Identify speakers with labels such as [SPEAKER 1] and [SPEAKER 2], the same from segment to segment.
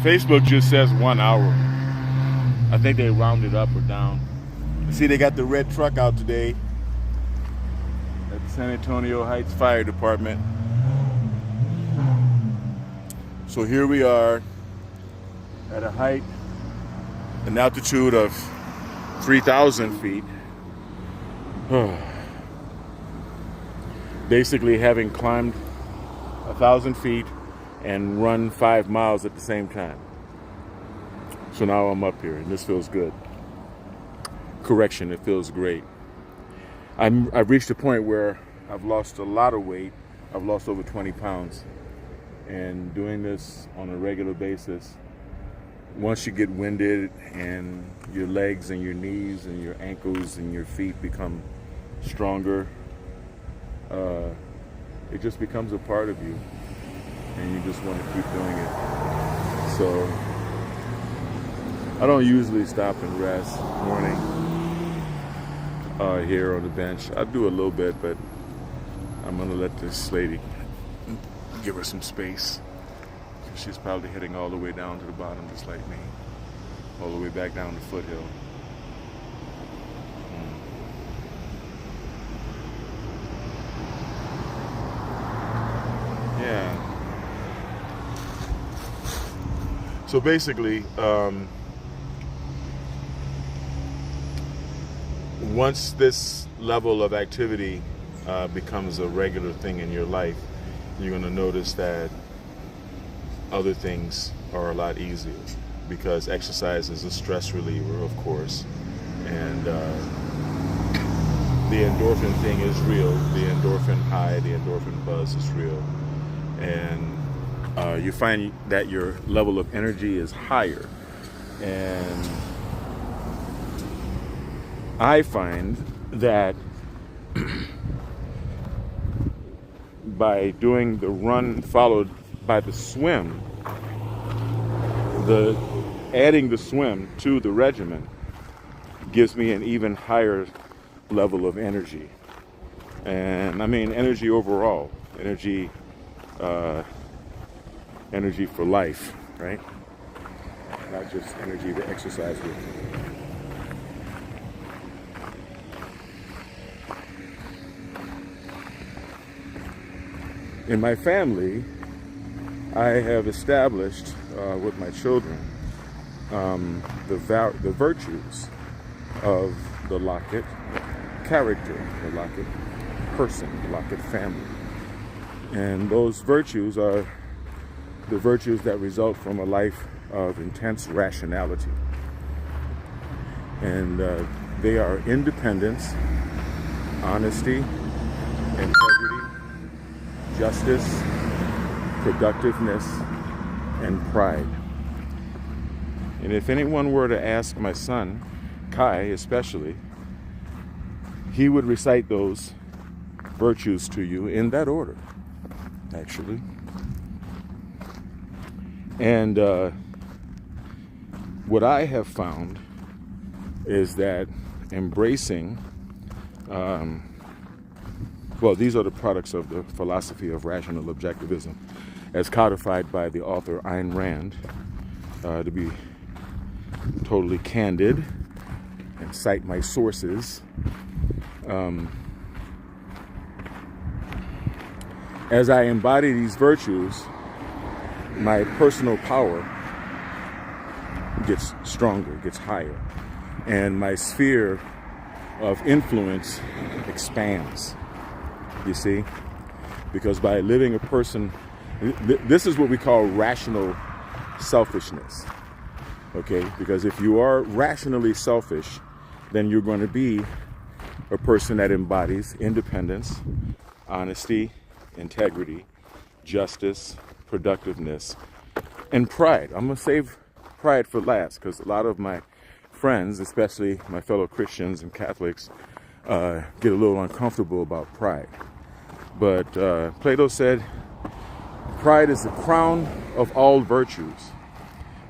[SPEAKER 1] Facebook just says 1 hour. I think they rounded up or down. See, they got the red truck out today at the San Antonio Heights Fire Department. So here we are at a height, an altitude of 3,000 feet. Basically having climbed 1,000 feet and run 5 miles at the same time. So now I'm up here and this feels good. Correction, it feels great. I've reached a point where I've lost a lot of weight. I've lost over 20 pounds. And doing this on a regular basis, once you get winded and your legs and your knees and your ankles and your feet become stronger, it just becomes a part of you and you just want to keep doing it. So I don't usually stop and rest morning here on the bench. I do a little bit, but I'm gonna let this lady, give her some space. She's probably heading all the way down to the bottom just like me, all the way back down the foothill. Yeah. So basically, once this level of activity becomes a regular thing in your life, you're going to notice that other things are a lot easier, because exercise is a stress reliever, of course, and the endorphin thing is real. The endorphin high, the endorphin buzz is real, and you find that your level of energy is higher. And I find that by doing the run followed by the swim, adding the swim to the regimen gives me an even higher level of energy. And I mean energy overall, energy for life, right? Not just energy to exercise with. In my family, I have established with my children the virtues of the Lockett character, the Lockett person, the Lockett family. And those virtues are the virtues that result from a life of intense rationality. And they are independence, honesty, integrity, justice, productiveness, and pride. And if anyone were to ask my son, Kai especially, he would recite those virtues to you in that order, actually. And what I have found is that embracing, these are the products of the philosophy of rational objectivism as codified by the author Ayn Rand, to be totally candid and cite my sources. As I embody these virtues, my personal power gets stronger, gets higher, and my sphere of influence expands, you see? Because by living a person, this is what we call rational selfishness, okay? Because if you are rationally selfish, then you're going to be a person that embodies independence, honesty, integrity, justice, productiveness, and pride. I'm going to save pride for last, because a lot of my friends, especially my fellow Christians and Catholics, get a little uncomfortable about pride. But Plato said, pride is the crown of all virtues.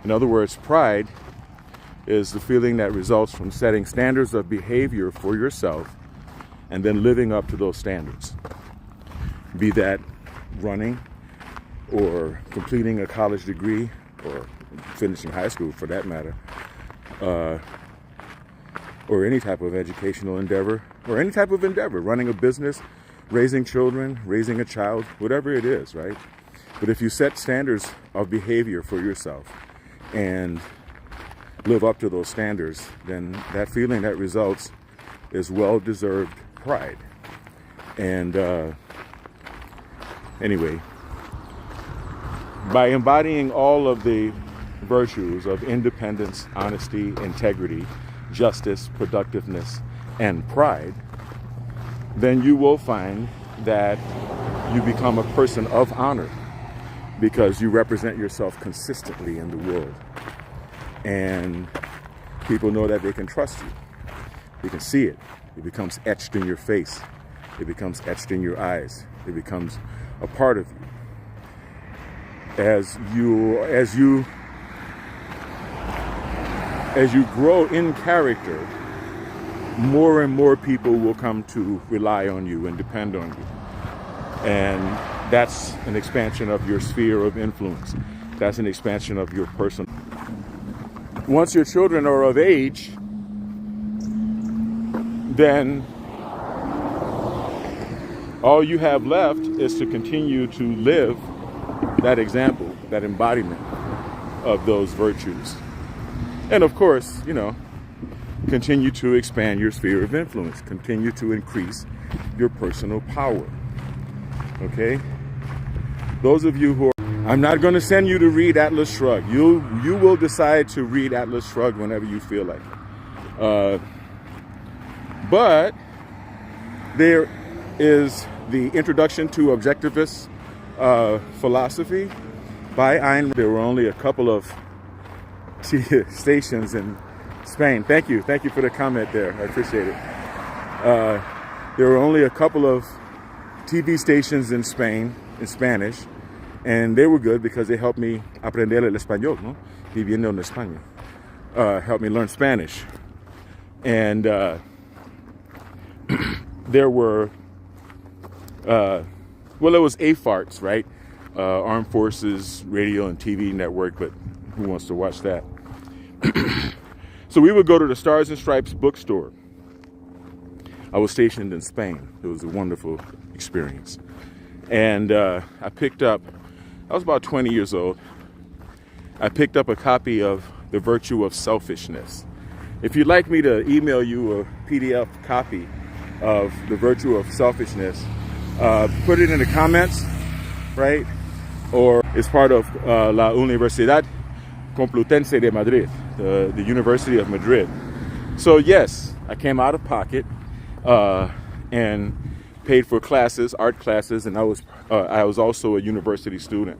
[SPEAKER 1] In other words, pride is the feeling that results from setting standards of behavior for yourself and then living up to those standards. Be that running or completing a college degree or finishing high school for that matter, or any type of educational endeavor, or any type of endeavor, running a business, raising children, raising a child, whatever it is, right? But if you set standards of behavior for yourself and live up to those standards, then that feeling that results is well-deserved pride. And anyway, by embodying all of the virtues of independence, honesty, integrity, justice, productiveness, and pride, then you will find that you become a person of honor because you represent yourself consistently in the world. And people know that they can trust you. They can see it. It becomes etched in your face. It becomes etched in your eyes. It becomes a part of you. As you grow in character, more and more people will come to rely on you and depend on you. And that's an expansion of your sphere of influence. That's an expansion of your person. Once your children are of age, then all you have left is to continue to live that example, that embodiment of those virtues. And of course, continue to expand your sphere of influence, continue to increase your personal power. Okay? Those of you who are, I'm not going to send you to read Atlas Shrugged. You will decide to read Atlas Shrugged whenever you feel like it. But there is the Introduction to Objectivist Philosophy by Ayn Rand. There were only a couple of stations in Spain. Thank you for the comment there. I appreciate it. There were only a couple of TV stations in Spain in Spanish, and they were good because they helped me aprender el español, ¿no? Viviendo en España. Helped me learn Spanish. And there were, it was AFARTS, right? Armed Forces Radio and TV Network, but who wants to watch that? So we would go to the Stars and Stripes bookstore. I was stationed in Spain. It was a wonderful experience. And I was about 20 years old. I picked up a copy of The Virtue of Selfishness. If you'd like me to email you a PDF copy of The Virtue of Selfishness, put it in the comments, right? Or it's part of La Universidad Complutense de Madrid, the University of Madrid. So yes, I came out of pocket and paid for classes, art classes, and I was also a university student.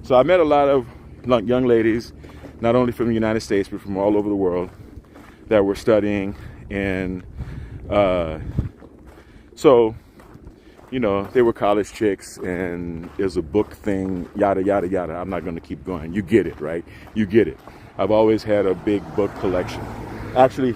[SPEAKER 1] So I met a lot of young ladies, not only from the United States, but from all over the world that were studying. And so, they were college chicks, and there's a book thing, yada, yada, yada. I'm not going to keep going. You get it, right? You get it. I've always had a big book collection. Actually,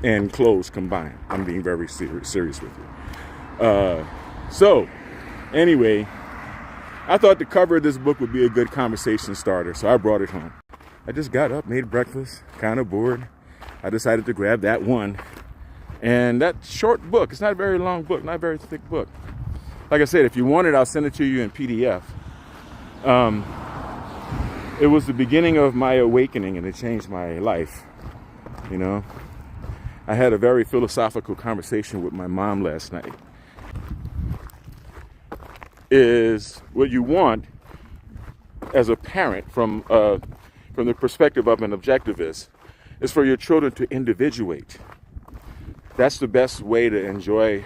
[SPEAKER 1] and clothes combined. I'm being very serious with you. So, anyway, I thought the cover of this book would be a good conversation starter, so I brought it home. I just got up, made breakfast, kind of bored. I decided to grab that one. And that short book, it's not a very long book, not a very thick book. Like I said, if you want it, I'll send it to you in PDF. It was the beginning of my awakening, and it changed my life. I had a very philosophical conversation with my mom last night. Is what you want as a parent from the perspective of an objectivist is for your children to individuate. That's the best way to enjoy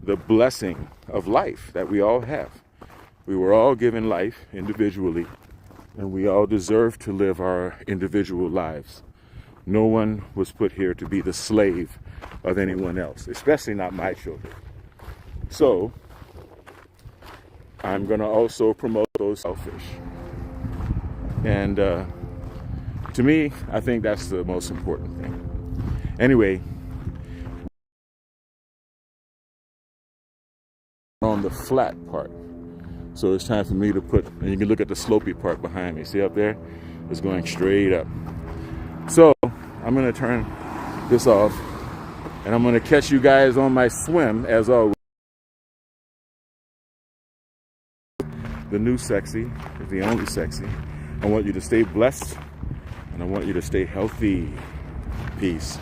[SPEAKER 1] the blessing of life that we all have. We were all given life individually, and we all deserve to live our individual lives. No one was put here to be the slave of anyone else, especially not my children. So, I'm going to also promote those selfish. And to me, I think that's the most important thing. Anyway, on the flat part. So it's time for me to put, and you can look at the slopey part behind me. See up there? It's going straight up. So I'm going to turn this off, and I'm going to catch you guys on my swim, as always. The new sexy is the only sexy. I want you to stay blessed, and I want you to stay healthy. Peace.